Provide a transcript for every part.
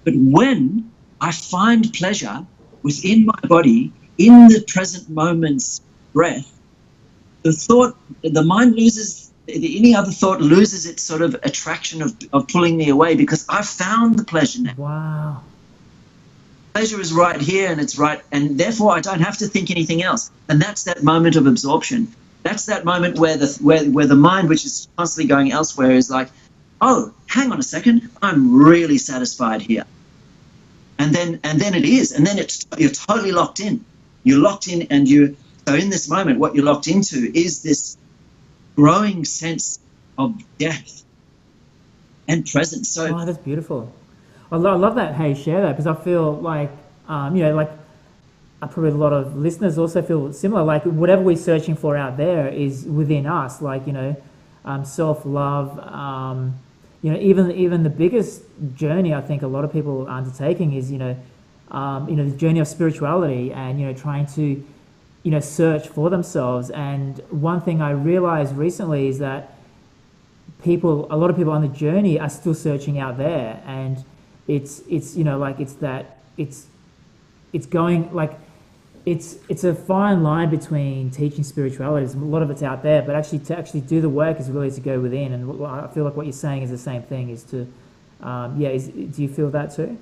But when I find pleasure within my body, in the present moment's breath, the mind loses, any other thought loses its sort of attraction of pulling me away, because I've found the pleasure now. Wow. Pleasure is right here, and it's right, and therefore I don't have to think anything else. And that's that moment of absorption. That's that moment where the mind, which is constantly going elsewhere, is like, oh, hang on a second, I'm really satisfied here. And then it is, and then you're totally locked in. You're locked in, and so in this moment, what you're locked into is this growing sense of depth and presence. So, oh, that's beautiful. I love that. Hey, share that, because I feel like, like probably a lot of listeners also feel similar. Like whatever we're searching for out there is within us. Like self-love. Even the biggest journey I think a lot of people are undertaking is the journey of spirituality, and trying to search for themselves. And one thing I realized recently is that a lot of people on the journey are still searching out there, and it's a fine line between teaching spirituality. A lot of it's out there, but to actually do the work is really to go within. And I feel like what you're saying is the same thing. Is to, do you feel that too?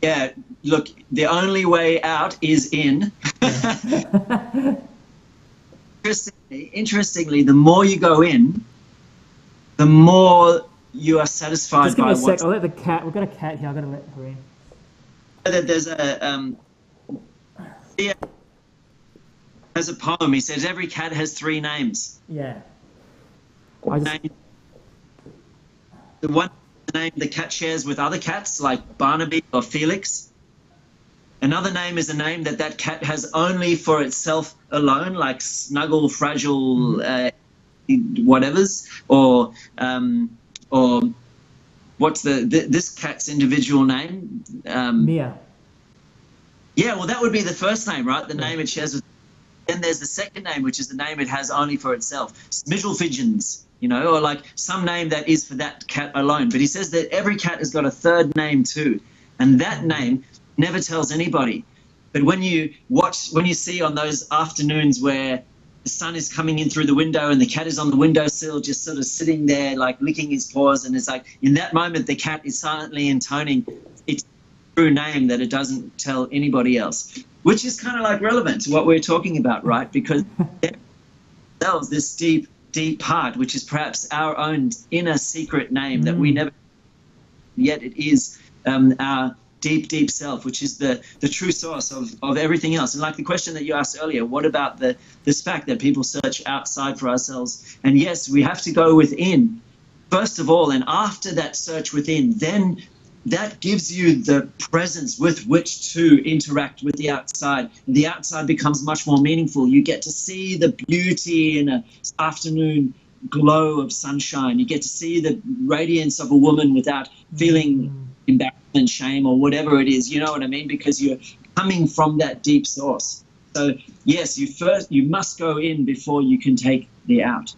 Yeah. Look, the only way out is in. Yeah. Interestingly, the more you go in, the more you are satisfied. Just give by me a sec. I'll let the cat. We've got a cat here. I've got to let her in. There's a poem. He says every cat has 3 names. Yeah. The one name the cat shares with other cats, like Barnaby or Felix. Another name is a name that cat has only for itself alone, like Snuggle, Fragile, whatevers, or what's this cat's individual name? Mia. Yeah, well, that would be the first name, right? The name it shares with. Then there's the second name, which is the name it has only for itself. Smiddlefigeons, or like some name that is for that cat alone. But he says that every cat has got a third name too, and that name never tells anybody. But when you see on those afternoons where the sun is coming in through the window and the cat is on the windowsill just sort of sitting there like licking his paws, and it's like in that moment the cat is silently intoning its true name that it doesn't tell anybody else, which is kind of like relevant to what we're talking about, right? Because there's this deep part, which is perhaps our own inner secret name that we never, yet it is our deep self, which is the true source of everything else. And like the question that you asked earlier, what about this fact that people search outside for ourselves? And yes, we have to go within first of all, and after that search within, then that gives you the presence with which to interact with the outside. And the outside becomes much more meaningful. You get to see the beauty in an afternoon glow of sunshine. You get to see the radiance of a woman without feeling embarrassment, shame, or whatever it is. You know what I mean? Because you're coming from that deep source. So yes, you must go in before you can take the out.